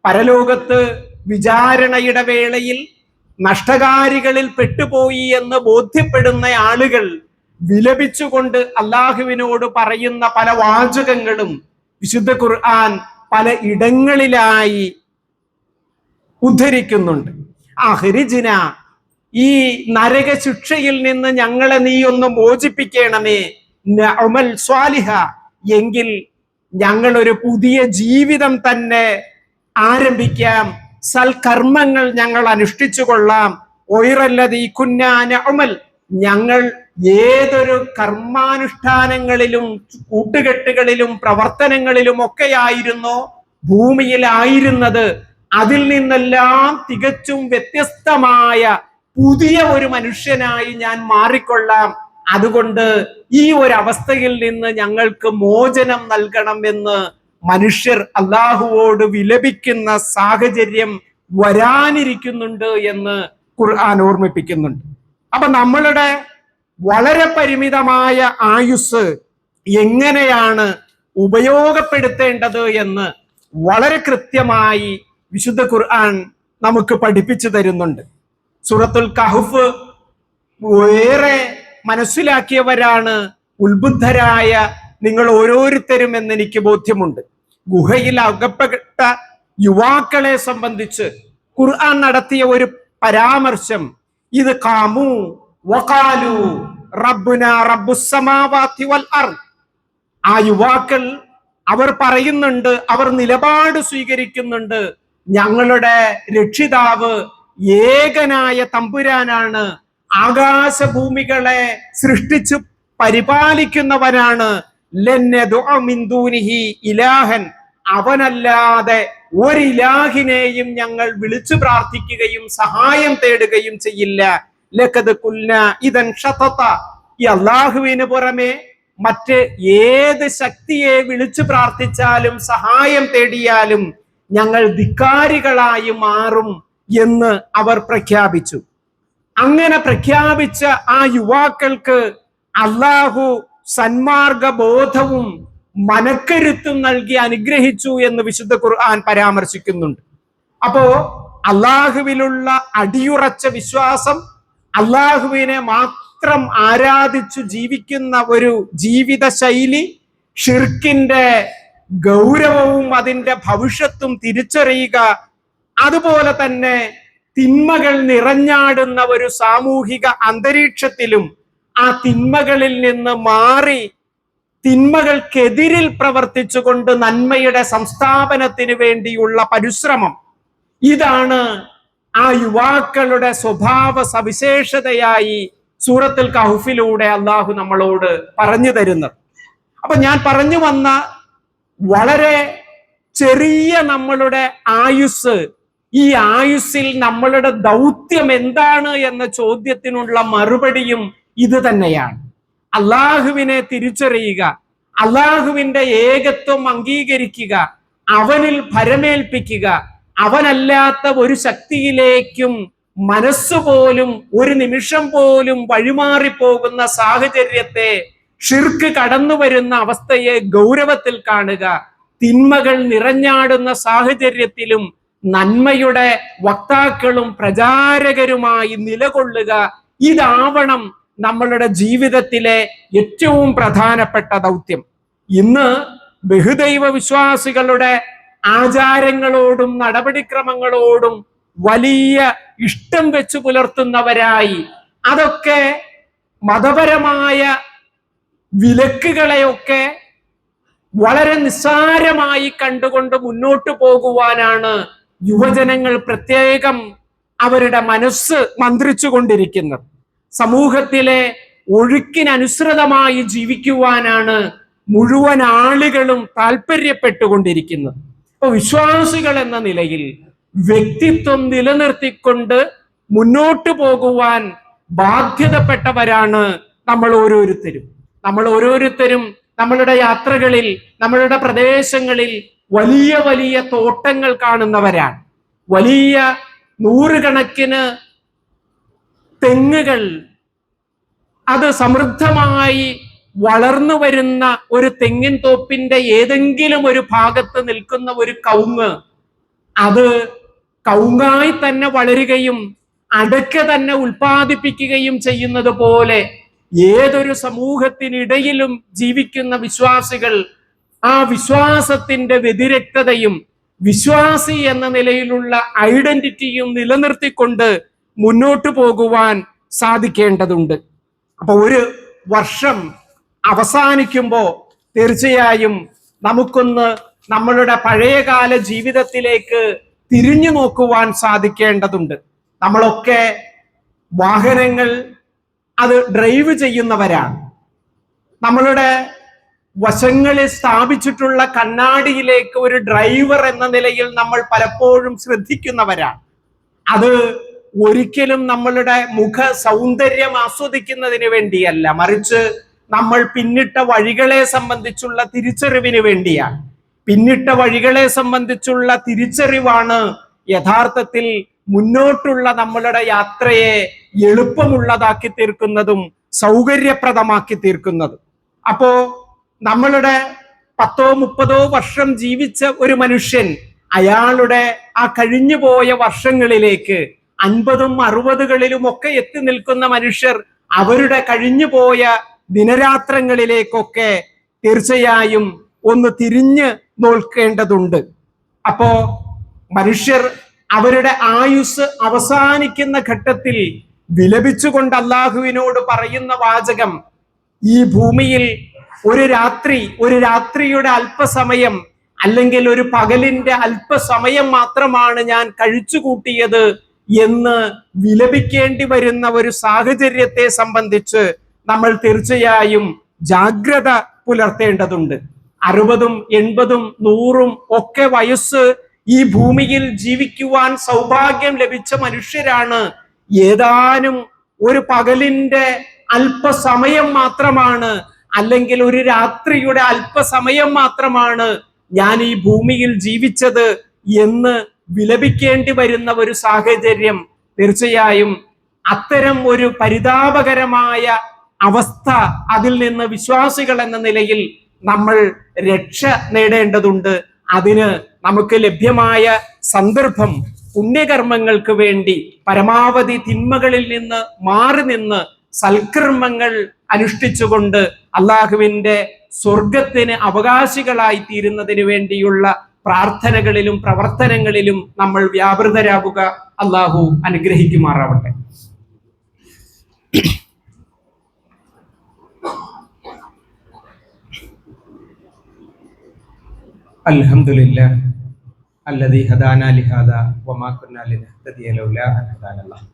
പരലോകത്ത് വിചാരണയുടെ വേളയിൽ നഷ്ടകാരികളിൽ പെട്ടുപോയി എന്ന് ബോധ്യപ്പെടുന്ന ആളുകൾ വിലപിച്ചുകൊണ്ട് അള്ളാഹുവിനോട് പറയുന്ന പല വാചകങ്ങളും വിശുദ്ധ ഖുർആൻ പല ഇടങ്ങളിലായി ഉദ്ധരിക്കുന്നുണ്ട്. അഹ്രിജ്ന, ഈ നരക ശിക്ഷയിൽ നിന്ന് ഞങ്ങളെ നീ ഒന്ന് മോചിപ്പിക്കണമേ. നഅമൽ സ്വാലിഹ, എങ്കിൽ ഞങ്ങൾ ഒരു പുതിയ ജീവിതം തന്നെ ആരംഭിക്കാം, സൽക്കർമ്മങ്ങൾ ഞങ്ങൾ അനുഷ്ഠിച്ചു കൊള്ളാം. ഒയിറല്ലതീ കുന്നാ നഅമൽ, ഞങ്ങൾ ഏതൊരു കർമാനുഷ്ഠാനങ്ങളിലും കൂട്ടുകെട്ടുകളിലും പ്രവർത്തനങ്ങളിലും ഒക്കെയായിരുന്നോ ഭൂമിയിലായിരുന്നത്, അതിൽ നിന്നെല്ലാം തികച്ചും വ്യത്യസ്തമായ പുതിയ ഒരു മനുഷ്യനായി ഞാൻ മാറിക്കൊള്ളാം. അതുകൊണ്ട് ഈ ഒരു അവസ്ഥയിൽ നിന്ന് ഞങ്ങൾക്ക് മോചനം നൽകണം എന്ന് മനുഷ്യർ അള്ളാഹുവോട് വിലപിക്കുന്ന സാഹചര്യം വരാനിരിക്കുന്നുണ്ട് എന്ന് ഖുർആൻ ഓർമ്മിപ്പിക്കുന്നുണ്ട്. അപ്പൊ നമ്മളുടെ വളരെ പരിമിതമായ ആയുസ് എങ്ങനെയാണ് ഉപയോഗപ്പെടുത്തേണ്ടത് എന്ന് വളരെ കൃത്യമായി വിശുദ്ധ ഖുർആൻ നമുക്ക് പഠിപ്പിച്ചു തരുന്നുണ്ട്. സൂറത്തുൽ കഹ്ഫ് ഏറെ മനസ്സിലാക്കിയവരാണ് ഉത്ബുദ്ധരായ നിങ്ങൾ ഓരോരുത്തരും എന്ന് എനിക്ക് ബോധ്യമുണ്ട്. ഗുഹയിൽ അകപ്പെട്ട യുവാക്കളെ സംബന്ധിച്ച് ഖുർആൻ നടത്തിയ ഒരു പരാമർശം, ഇത് ഖാമു വഖാലു റബ്ബുനാ റബ്ബുസ് സമാവാതി വൽ അർദ്. ആ യുവാക്കൾ അവർ പറയുന്നുണ്ട്, അവർ നിലപാട് സ്വീകരിക്കുന്നുണ്ട്, ഞങ്ങളുടെ രക്ഷിതാവ് ഏകനായ തമ്പുരാനാണ്, ആകാശഭൂമികളെ സൃഷ്ടിച്ചു പരിപാലിക്കുന്നവനാണ്. ഇലാഹൻ, അവനല്ലാതെ ഒരു ഇലാഹിനെയും ഞങ്ങൾ വിളിച്ചു പ്രാർത്ഥിക്കുകയും സഹായം തേടുകയും ചെയ്യില്ല. ലഖദ് ഖുൽനാ ഇദൻ ഷതത, ഈ അല്ലാഹുവിന് പുറമെ മറ്റ് ഏത് ശക്തിയെ വിളിച്ചു പ്രാർത്ഥിച്ചാലും സഹായം തേടിയാലും ഞങ്ങൾ ധിക്കാരികളായി മാറും എന്ന് അവർ പ്രഖ്യാപിച്ചു. അങ്ങനെ പ്രഖ്യാപിച്ച ആ യുവാക്കൾക്ക് അള്ളാഹു സന്മാർഗ ബോധവും മനക്കരുത്തും നൽകി അനുഗ്രഹിച്ചു എന്ന് വിശുദ്ധ ഖുർആൻ പരാമർശിക്കുന്നുണ്ട്. അപ്പോ അള്ളാഹുവിലുള്ള അടിയുറച്ച വിശ്വാസം, അള്ളാഹുവിനെ മാത്രം ആരാധിച്ചു ജീവിക്കുന്ന ഒരു ജീവിത ശൈലി, ഷിർക്കിന്റെ ഗൗരവവും അതിന്റെ ഭവിഷ്യത്തും തിരിച്ചറിയുക, അതുപോലെ തന്നെ തിന്മകൾ നിറഞ്ഞാടുന്ന ഒരു സാമൂഹിക അന്തരീക്ഷത്തിലും ആ തിന്മകളിൽ നിന്ന് മാറി തിന്മകൾക്കെതിരിൽ പ്രവർത്തിച്ചുകൊണ്ട് നന്മയുടെ സംസ്ഥാപനത്തിന് വേണ്ടിയുള്ള പരിശ്രമം, ഇതാണ് ആ യുവാക്കളുടെ സ്വഭാവ സവിശേഷതയായി സൂറത്തുൽ കഹ്ഫിലൂടെ അള്ളാഹു നമ്മളോട് പറഞ്ഞു തരുന്നത്. അപ്പൊ ഞാൻ പറഞ്ഞു വന്ന വളരെ ചെറിയ നമ്മളുടെ ആയുസ്, ഈ ആയുസ്സിൽ നമ്മളുടെ ദൗത്യം എന്താണ് എന്ന ചോദ്യത്തിനുള്ള മറുപടിയും ഇത് തന്നെയാണ്. അള്ളാഹുവിനെ തിരിച്ചറിയുക, അള്ളാഹുവിന്റെ ഏകത്വം അംഗീകരിക്കുക, അവനിൽ ഭരമേൽപ്പിക്കുക, അവനല്ലാത്ത ഒരു ശക്തിയിലേക്കും മനസ്സുപോലും ഒരു നിമിഷം പോലും വഴിമാറിപ്പോകുന്ന സാഹചര്യത്തെ, ഷിർക്ക് കടന്നു വരുന്ന അവസ്ഥയെ ഗൗരവത്തിൽ കാണുക, തിന്മകൾ നിറഞ്ഞാടുന്ന സാഹചര്യത്തിലും നന്മയുടെ വക്താക്കളും പ്രചാരകരുമായി നിലകൊള്ളുക. ഇതാവണം നമ്മളുടെ ജീവിതത്തിലെ ഏറ്റവും പ്രധാനപ്പെട്ട ദൗത്യം. ഇന്ന് ബഹുദൈവ വിശ്വാസികളുടെ ആചാരങ്ങളോടും നടപടിക്രമങ്ങളോടും വലിയ ഇഷ്ടം വെച്ചു പുലർത്തുന്നവരായി, അതൊക്കെ മതപരമായ വിലക്കുകളെയൊക്കെ വളരെ നിസ്സാരമായി കണ്ടുകൊണ്ട് മുന്നോട്ടു പോകുവാനാണ് യുവജനങ്ങൾ പ്രത്യേകം അവരുടെ മനസ്സ് മന്ത്രിച്ചു കൊണ്ടിരിക്കുന്നത്. സമൂഹത്തിലെ ഒഴുക്കിനനുസൃതമായി ജീവിക്കുവാനാണ് മുഴുവൻ ആളുകളും താല്പര്യപ്പെട്ടുകൊണ്ടിരിക്കുന്നത്. അപ്പൊ വിശ്വാസികൾ എന്ന നിലയിൽ വ്യക്തിത്വം നിലനിർത്തിക്കൊണ്ട് മുന്നോട്ടു പോകുവാൻ ബാധ്യതപ്പെട്ടവരാണ് നമ്മൾ ഓരോരുത്തരും. നമ്മൾ ഓരോരുത്തരും നമ്മളുടെ യാത്രകളിൽ, നമ്മളുടെ പ്രദേശങ്ങളിൽ വലിയ വലിയ തോട്ടങ്ങൾ കാണുന്നവരാണ്. വലിയ നൂറുകണക്കിന് തെങ്ങുകൾ, അത് സമൃദ്ധമായി വളർന്നു വരുന്ന ഒരു തെങ്ങിൻ തോപ്പിന്റെ ഏതെങ്കിലും ഒരു ഭാഗത്ത് നിൽക്കുന്ന ഒരു കവുങ്ങ്, അത് കവുങ്ങായി തന്നെ വളരുകയും അടയ്ക്ക തന്നെ ഉൽപ്പാദിപ്പിക്കുകയും ചെയ്യുന്നത് പോലെ ഏതൊരു സമൂഹത്തിനിടയിലും ജീവിക്കുന്ന വിശ്വാസികൾ ആ വിശ്വാസത്തിന്റെ വ്യതിരക്തതയും വിശ്വാസി എന്ന നിലയിലുള്ള ഐഡന്റിറ്റിയും നിലനിർത്തിക്കൊണ്ട് മുന്നോട്ടു പോകുവാൻ സാധിക്കേണ്ടതുണ്ട്. അപ്പൊ ഒരു വർഷം അവസാനിക്കുമ്പോ തീർച്ചയായും നമുക്കൊന്ന് നമ്മളുടെ പഴയകാല ജീവിതത്തിലേക്ക് തിരിഞ്ഞു നോക്കുവാൻ സാധിക്കേണ്ടതുണ്ട്. നമ്മളൊക്കെ വാഹനങ്ങൾ അത് ഡ്രൈവ് ചെയ്യുന്നവരാണ്. നമ്മളുടെ വശങ്ങളിൽ സ്ഥാപിച്ചിട്ടുള്ള കണ്ണാടിയിലേക്ക് ഒരു ഡ്രൈവർ എന്ന നിലയിൽ നമ്മൾ പലപ്പോഴും ശ്രദ്ധിക്കുന്നവരാണ്. അത് ഒരിക്കലും നമ്മളുടെ മുഖ സൗന്ദര്യം ആസ്വദിക്കുന്നതിന് വേണ്ടിയല്ല, മറിച്ച് നമ്മൾ പിന്നിട്ട വഴികളെ സംബന്ധിച്ചുള്ള തിരിച്ചറിവിന് വേണ്ടിയാണ്. പിന്നിട്ട വഴികളെ സംബന്ധിച്ചുള്ള തിരിച്ചറിവാണ് യഥാർത്ഥത്തിൽ മുന്നോട്ടുള്ള നമ്മളുടെ യാത്രയെ എളുപ്പമുള്ളതാക്കി തീർക്കുന്നതും സൗകര്യപ്രദമാക്കി തീർക്കുന്നതും. അപ്പോ നമ്മളുടെ 10-30 വർഷം ജീവിച്ച ഒരു മനുഷ്യൻ അയാളുടെ ആ കഴിഞ്ഞുപോയ വർഷങ്ങളിലേക്ക് 50-60കളിലും ഒക്കെ എത്തി നിൽക്കുന്ന മനുഷ്യർ അവരുടെ കഴിഞ്ഞുപോയ ദിനരാത്രങ്ങളിലേക്കൊക്കെ തീർച്ചയായും ഒന്ന് തിരിഞ്ഞ് നോക്കേണ്ടതുണ്ട്. അപ്പോ മനുഷ്യർ അവരുടെ ആയുസ് അവസാനിക്കുന്ന ഘട്ടത്തിൽ വിലപിച്ചുകൊണ്ട് അള്ളാഹുവിനോട് പറയുന്ന വാചകം, ഈ ഭൂമിയിൽ ഒരു രാത്രിയുടെ അല്പസമയം അല്ലെങ്കിൽ ഒരു പകലിന്റെ അല്പസമയം മാത്രമാണ് ഞാൻ കഴിച്ചു കൂട്ടിയത് എന്ന് വിലപിക്കേണ്ടി വരുന്ന ഒരു സാഹചര്യത്തെ സംബന്ധിച്ച് നമ്മൾ തീർച്ചയായും ജാഗ്രത പുലർത്തേണ്ടതുണ്ട്. 60, 80, 100 ഒക്കെ വയസ്സ് ഈ ഭൂമിയിൽ ജീവിക്കുവാൻ സൗഭാഗ്യം ലഭിച്ച മനുഷ്യരാണ്. ഏതാനും ഒരു പകലിന്റെ അല്പസമയം മാത്രമാണ്, അല്ലെങ്കിൽ ഒരു രാത്രിയുടെ അല്പസമയം മാത്രമാണ് ഞാൻ ഈ ഭൂമിയിൽ ജീവിച്ചത് എന്ന് വിലപിക്കേണ്ടി വരുന്ന ഒരു സാഹചര്യം, തീർച്ചയായും അത്തരം ഒരു പരിതാപകരമായ അവസ്ഥ അതിൽ നിന്ന് വിശ്വാസികൾ എന്ന നിലയിൽ നമ്മൾ രക്ഷ നേടേണ്ടതുണ്ട്. അതിന് നമുക്ക് ലഭ്യമായ സന്ദർഭം പുണ്യകർമ്മങ്ങൾക്ക് വേണ്ടി പരമാവധി തിന്മകളിൽ നിന്ന് മാറി നിന്ന് സൽക്കർമ്മങ്ങൾ അനുഷ്ഠിച്ചുകൊണ്ട് അള്ളാഹുവിന്റെ സ്വർഗത്തിന് അവകാശികളായി തീരുന്നതിന് വേണ്ടിയുള്ള പ്രാർത്ഥനകളിലും പ്രവർത്തനങ്ങളിലും നമ്മൾ വ്യാപൃതരാകുക. അള്ളാഹു അനുഗ്രഹിക്കുമാറാവട്ടെ. അൽഹംദുലില്ലാ അല്ലദീ ഹദാനാ ലിഹാദാ വമാ കുന്നാ ലിനഹ്തദിയ ലൗലാ അൻ ഹദാനല്ലാഹ്.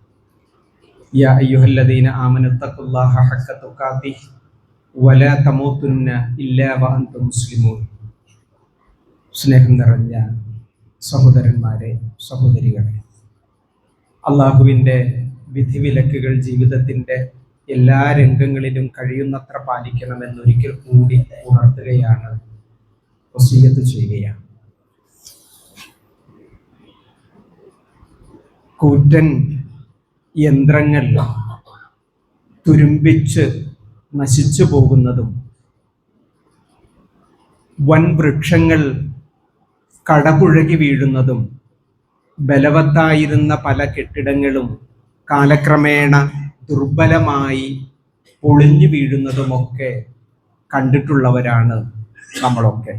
യാ അയ്യുഹല്ലദീന ആമനുത്തഖുല്ലാഹ ഹഖ്ക തുഖാതിഹി വലാ തമൂതുന്ന ഇല്ലാ വഅൻതും മുസ്ലിമൂൻ. സ്നേഹം നിറഞ്ഞ സഹോദരന്മാരെ, സഹോദരികളെ, അള്ളാഹുവിൻ്റെ വിധിവിലക്കുകൾ ജീവിതത്തിൻ്റെ എല്ലാ രംഗങ്ങളിലും കഴിയുന്നത്ര പാലിക്കണമെന്നൊരിക്കൽ കൂടി ഉണർത്തുകയാണ്, വസിയ്യത്ത് ചെയ്യുകയാണ്. കൂറ്റൻ യന്ത്രങ്ങൾ തുരുമ്പിച്ച് നശിച്ചു പോകുന്നതും വൻ വൃക്ഷങ്ങൾ കടപുഴകി വീഴുന്നതും ബലവത്തായിരുന്ന പല കെട്ടിടങ്ങളും കാലക്രമേണ ദുർബലമായി പൊളിഞ്ഞു വീഴുന്നതുമൊക്കെ കണ്ടിട്ടുള്ളവരാണ് നമ്മളൊക്കെ.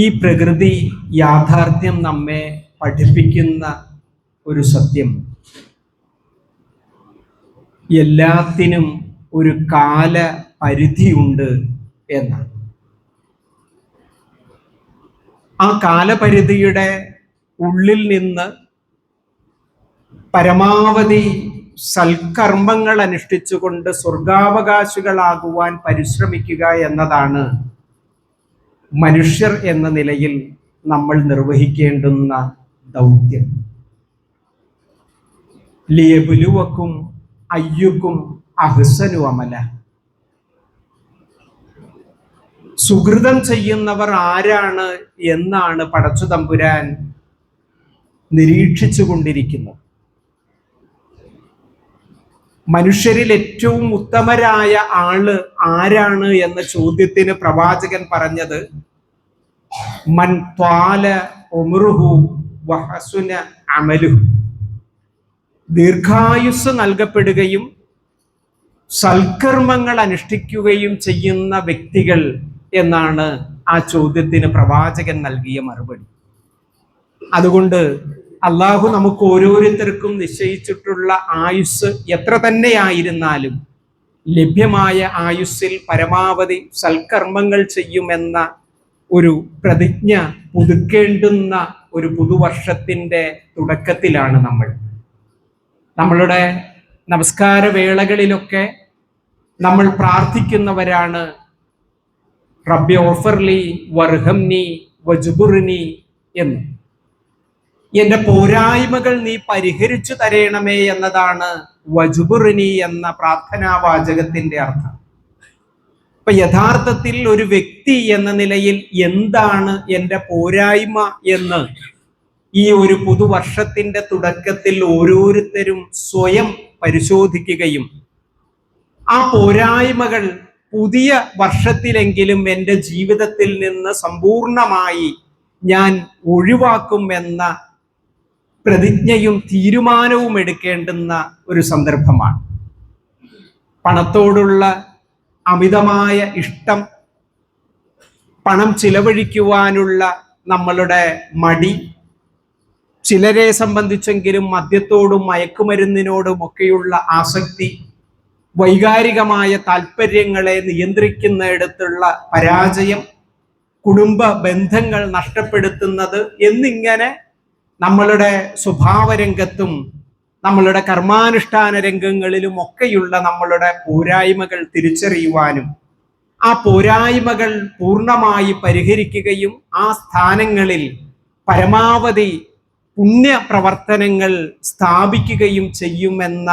ഈ പ്രകൃതി യാഥാർത്ഥ്യം നമ്മെ പഠിപ്പിക്കുന്ന ഒരു സത്യം, എല്ലാത്തിനും ഒരു കാല പരിധിയുണ്ട് എന്നാണ്. ആ കാലപരിധിയുടെ ഉള്ളിൽ നിന്ന് പരമാവധി സൽക്കർമ്മങ്ങൾ അനുഷ്ഠിച്ചുകൊണ്ട് സ്വർഗാവകാശികളാകുവാൻ പരിശ്രമിക്കുക എന്നതാണ് മനുഷ്യർ എന്ന നിലയിൽ നമ്മൾ നിർവഹിക്കേണ്ടുന്ന ദൗത്യം. ലിയബ്ലുവക്കും അയ്യുക്കും അഹ്സനു അമല. സുകൃതം ചെയ്യുന്നവർ ആരാണ് എന്നാണ് പടച്ചു തമ്പുരാൻ നിരീക്ഷിച്ചു കൊണ്ടിരിക്കുന്നത്. മനുഷ്യരിൽ ഏറ്റവും ഉത്തമരായ ആള് ആരാണ് എന്ന ചോദ്യത്തിന് പ്രവാചകൻ പറഞ്ഞത് മൻ ത്വാല ഉംറുഹു വഹസുന അമലുഹു. ദീർഘായുസ് നൽകപ്പെടുകയും സൽക്കർമ്മങ്ങൾ അനുഷ്ഠിക്കുകയും ചെയ്യുന്ന വ്യക്തികൾ എന്നാണ് ആ ചോദ്യത്തിന് പ്രവാചകൻ നൽകിയ മറുപടി. അതുകൊണ്ട് അള്ളാഹു നമുക്ക് ഓരോരുത്തർക്കും നിശ്ചയിച്ചിട്ടുള്ള ആയുസ് എത്ര തന്നെയായിരുന്നാലും ലഭ്യമായ ആയുസ്സിൽ പരമാവധി സൽക്കർമ്മങ്ങൾ ചെയ്യുമെന്ന ഒരു പ്രതിജ്ഞ പുതുക്കേണ്ടുന്ന ഒരു പുതുവർഷത്തിൻ്റെ തുടക്കത്തിലാണ് നമ്മൾ. നമ്മളുടെ നമസ്കാര വേളകളിലൊക്കെ നമ്മൾ പ്രാർത്ഥിക്കുന്നവരാണ് റബ്ബി ഓഫർലി വർഹംനി വജ്ബുർനി എന്ന്. എൻ്റെ പോരായ്മകൾ നീ പരിഹരിച്ചു തരേണമേ എന്നതാണ് വജ്ബുർനി എന്ന പ്രാർത്ഥനാവാചകത്തിന്റെ അർത്ഥം. അപ്പൊ യഥാർത്ഥത്തിൽ ഒരു വ്യക്തി എന്ന നിലയിൽ എന്താണ് എൻ്റെ പോരായ്മ എന്ന് ഈ ഒരു പുതുവർഷത്തിന്റെ തുടക്കത്തിൽ ഓരോരുത്തരും സ്വയം പരിശോധിക്കുകയും ആ പോരായ്മകൾ പുതിയ വർഷത്തിലെങ്കിലും എൻ്റെ ജീവിതത്തിൽ നിന്ന് സമ്പൂർണമായി ഞാൻ ഒഴിവാക്കും എന്ന പ്രതിജ്ഞയും തീരുമാനവും എടുക്കേണ്ടുന്ന ഒരു സന്ദർഭമാണ്. പണത്തോടുള്ള അമിതമായ ഇഷ്ടം, പണം ചിലവഴിക്കുവാനുള്ള നമ്മളുടെ മടി, ചിലരെ സംബന്ധിച്ചെങ്കിലും മദ്യത്തോടും മയക്കുമരുന്നിനോടും ഒക്കെയുള്ള ആസക്തി, വൈകാരികമായ താല്പര്യങ്ങളെ നിയന്ത്രിക്കുന്നിടത്തുള്ള പരാജയം, കുടുംബ ബന്ധങ്ങൾ നഷ്ടപ്പെടുത്തുന്നത് എന്നിങ്ങനെ നമ്മളുടെ സ്വഭാവരംഗത്തും നമ്മളുടെ കർമാനുഷ്ഠാന രംഗങ്ങളിലും ഒക്കെയുള്ള നമ്മളുടെ പോരായ്മകൾ തിരിച്ചറിയുവാനും ആ പോരായ്മകൾ പൂർണ്ണമായി പരിഹരിക്കുകയും ആ സ്ഥാനങ്ങളിൽ പരമാവധി പുണ്യ പ്രവർത്തനങ്ങൾ സ്ഥാപിക്കുകയും ചെയ്യുമെന്ന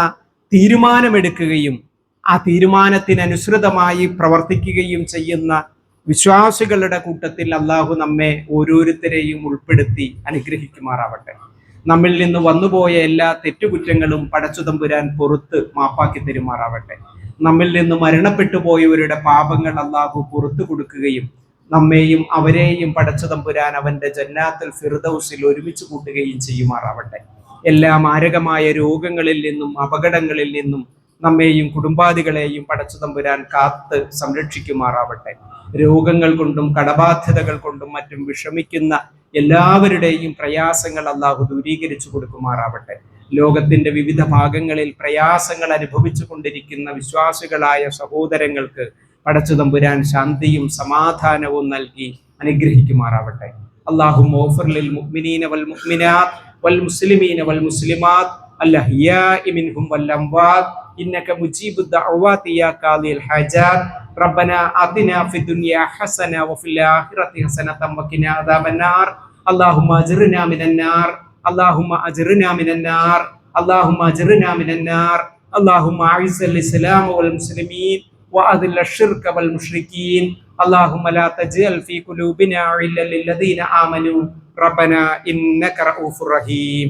തീരുമാനമെടുക്കുകയും ആ തീരുമാനത്തിനനുസൃതമായി പ്രവർത്തിക്കുകയും ചെയ്യുന്ന വിശ്വാസികളുടെ കൂട്ടത്തിൽ അള്ളാഹു നമ്മെ ഓരോരുത്തരെയും ഉൾപ്പെടുത്തി അനുഗ്രഹിക്കുമാറാവട്ടെ. നമ്മിൽ നിന്ന് വന്നുപോയ എല്ലാ തെറ്റുകുറ്റങ്ങളും പടച്ചു തമ്പുരാൻ പുറത്ത് മാപ്പാക്കി തരുമാറാവട്ടെ. നമ്മിൽ നിന്ന് മരണപ്പെട്ടു പോയവരുടെ പാപങ്ങൾ അള്ളാഹു പുറത്തു കൊടുക്കുകയും നമ്മെയും അവരെയും പടച്ചു തമ്പുരാൻ അവന്റെ ജന്നാത്തുൽ ഫിർദൗസിൽ ഒരുമിച്ച് കൂട്ടുകയും ചെയ്യുമാറാവട്ടെ. എല്ലാ മാരകമായ രോഗങ്ങളിൽ നിന്നും അപകടങ്ങളിൽ നിന്നും നമ്മെയും കുടുംബാദികളെയും പടച്ചു തമ്പുരാൻ കാത്ത് സംരക്ഷിക്കുമാറാവട്ടെ. രോഗങ്ങൾ കൊണ്ടും കടബാധ്യതകൾ കൊണ്ടും മറ്റും വിഷമിക്കുന്ന എല്ലാവരുടെയും പ്രയാസങ്ങൾ അള്ളാഹു ദൂരീകരിച്ചു കൊടുക്കുമാറാവട്ടെ. ലോകത്തിന്റെ വിവിധ ഭാഗങ്ങളിൽ പ്രയാസങ്ങൾ അനുഭവിച്ചു കൊണ്ടിരിക്കുന്ന വിശ്വാസികളായ സഹോദരങ്ങൾക്ക് പടച്ചു തമ്പുരാൻ ശാന്തിയും സമാധാനവും നൽകി അനുഗ്രഹിക്കുമാറാവട്ടെ. അല്ലാഹുമ്മ ഗ്ഫിർ ലിൽ മുഅ്മിനീന വൽ മുഅ്മിനാത്ത് വൽ മുസ്ലിമീന വൽ മുസ്ലിമാത്ത് അൽഅഹ്യാഇ മിൻഹും വൽ അംവാത്ത് ഇന്നക മുജീബുദ് ദഅവാതി യാ ഖാദിൽ ഹാജാത്ത്. റബ്ബനാ ആതിനാ ഫിദ് ദുനിയാ ഹസന വഫിൽ ആഖിറതി ഹസനതൻ വഖിനാ അദാബന്നാർ. അല്ലാഹുമ്മ അജ്റിനാ മിനന്നാർ. അല്ലാഹുമ്മ അജ്റിനാ മിനന്നാർ. അല്ലാഹുമ്മ അജ്റിനാ മിനന്നാർ. അല്ലാഹുമ്മ അഇസ്സൽ ഇസ്ലാമ വൽ മുസ്ലിമീൻ വഅദിൽ അശ്ശിർക വൽ മുശ്രികീൻ. اللهم لا تجعل في قلوبنا غلا للذين آمنوا ربنا إنك رؤوف رحيم.